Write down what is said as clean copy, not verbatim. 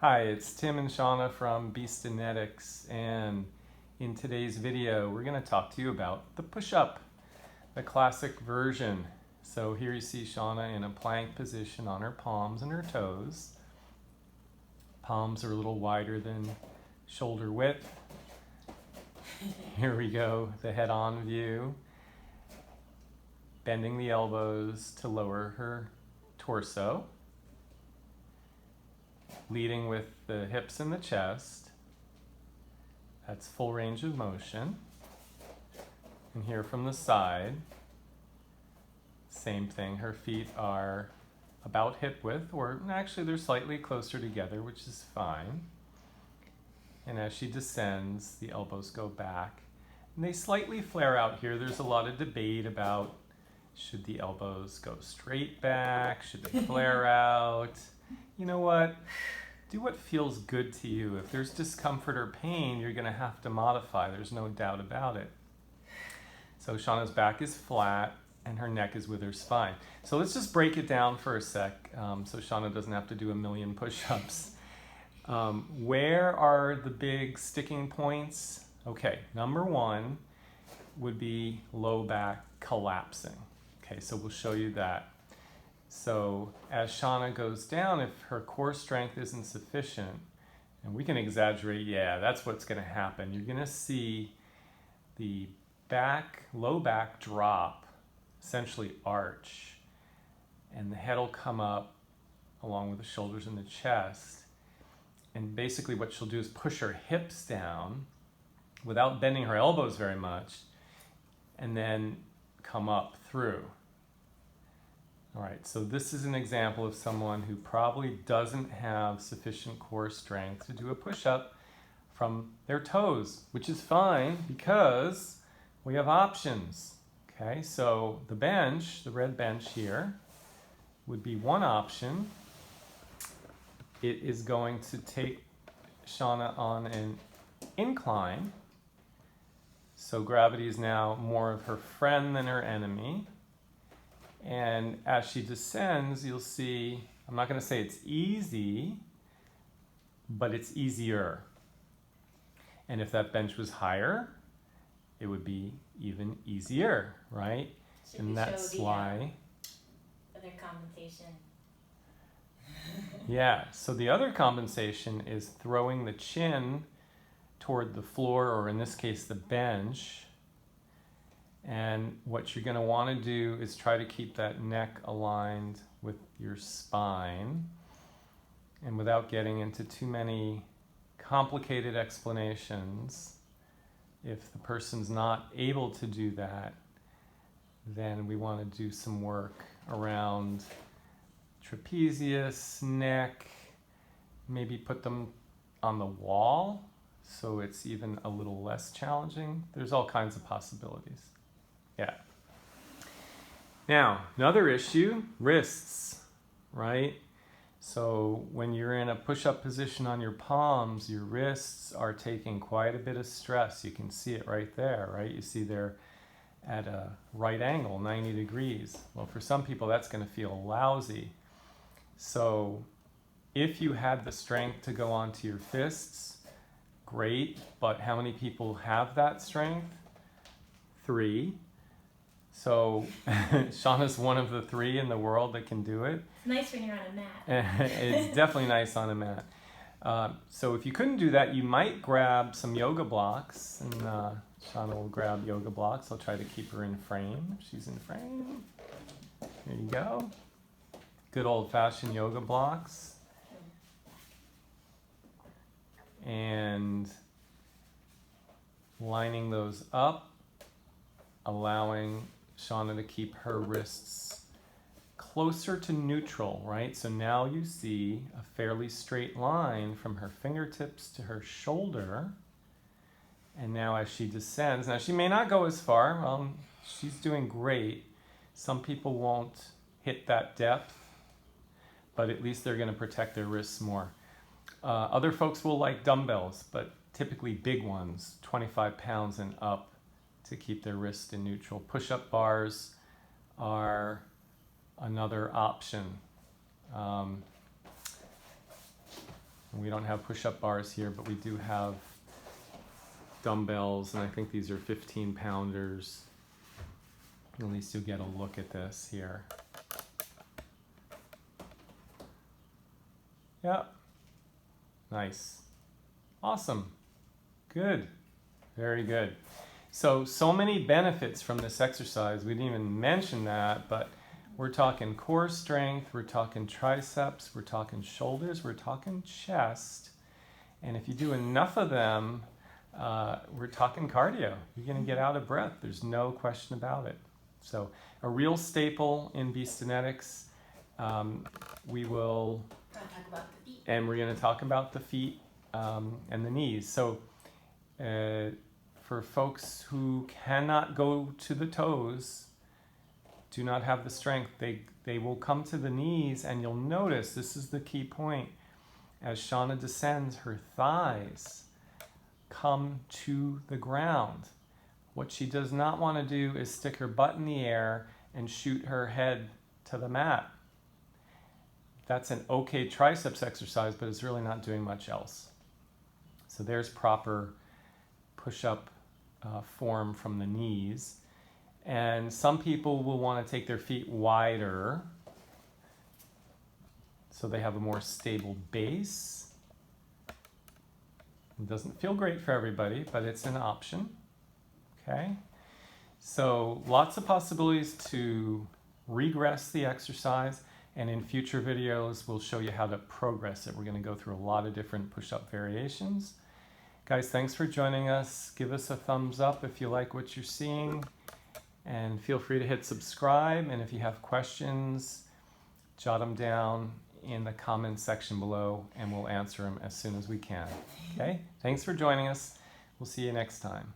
Hi, it's Tim and Shana from Beastanetics, and in today's video we're going to talk to you about the push-up, the classic version. So here you see Shana in a plank position on her palms and her toes. Palms are a little wider than shoulder width. Here we go, the head-on view. Bending the elbows to lower her torso. Leading with the hips and the chest. That's full range of motion. And here from the side, same thing. Her feet are about hip width, or actually they're slightly closer together, which is fine. And as she descends, the elbows go back. And they slightly flare out here. There's a lot of debate about should the elbows go straight back, should they flare out? You know what? Do what feels good to you. If there's discomfort or pain, you're going to have to modify. There's no doubt about it. So Shana's back is flat and her neck is with her spine. So let's just break it down for a sec so Shana doesn't have to do a million push-ups. Where are the big sticking points? Okay, number one would be low back collapsing. Okay, so we'll show you that. So as Shana goes down, if her core strength isn't sufficient, and we can exaggerate, yeah, that's what's going to happen. You're going to see the low back drop, essentially arch, and the head will come up along with the shoulders and the chest. And basically what she'll do is push her hips down without bending her elbows very much, and then come up through. All right, so this is an example of someone who probably doesn't have sufficient core strength to do a push-up from their toes, which is fine because we have options. Okay, so the bench, the red bench here, would be one option. It is going to take Shana on an incline. So gravity is now more of her friend than her enemy. And as she descends, you'll see, I'm not going to say it's easy, but it's easier. And if that bench was higher, it would be even easier, right? And that's why. Other compensation. Yeah, so the other compensation is throwing the chin toward the floor, or in this case, the bench. And what you're going to want to do is try to keep that neck aligned with your spine. And without getting into too many complicated explanations, if the person's not able to do that, then we want to do some work around trapezius, neck, maybe put them on the wall so it's even a little less challenging. There's all kinds of possibilities. Yeah. Now, another issue, wrists, right? So when you're in a push-up position on your palms, your wrists are taking quite a bit of stress. You can see it right there, right? You see they're at a right angle, 90 degrees. Well, for some people, that's going to feel lousy. So if you had the strength to go onto your fists, great. But how many people have that strength? 3. So Shana's one of the 3 in the world that can do it. It's nice when you're on a mat. It's definitely nice on a mat. So if you couldn't do that, you might grab some yoga blocks. And Shana will grab yoga blocks. I'll try to keep her in frame. She's in frame. There you go. Good old-fashioned yoga blocks. And lining those up, allowing Shana to keep her wrists closer to neutral, right? So now you see a fairly straight line from her fingertips to her shoulder. And now as she descends, now she may not go as far. She's doing great. Some people won't hit that depth, but at least they're going to protect their wrists more. Other folks will like dumbbells, but typically big ones, 25 pounds and up, to keep their wrist in neutral. Push-up bars are another option. And we don't have push-up bars here, but we do have dumbbells, and I think these are 15-pounders. At least you'll get a look at this here. Yep. Nice. Awesome. Good. Very good. So many benefits from this exercise. We didn't even mention that, but we're talking core strength, we're talking triceps, we're talking shoulders, we're talking chest. And if you do enough of them, we're talking cardio. You're going to get out of breath. There's no question about it. So a real staple in Beastanetics. We will, Talk about the feet. and we're going to talk about the feet and the knees. So for folks who cannot go to the toes, do not have the strength, they will come to the knees, and you'll notice, this is the key point, as Shana descends, her thighs come to the ground. What she does not want to do is stick her butt in the air and shoot her head to the mat. That's an okay triceps exercise, but it's really not doing much else. So there's proper push-up form from the knees. And some people will want to take their feet wider so they have a more stable base. It doesn't feel great for everybody, but it's an option. Okay? So lots of possibilities to regress the exercise, and in future videos we'll show you how to progress it. We're going to go through a lot of different push-up variations. Guys, thanks for joining us. Give us a thumbs up if you like what you're seeing. And feel free to hit subscribe, and if you have questions, jot them down in the comments section below, and we'll answer them as soon as we can. Okay? Thanks for joining us. We'll see you next time.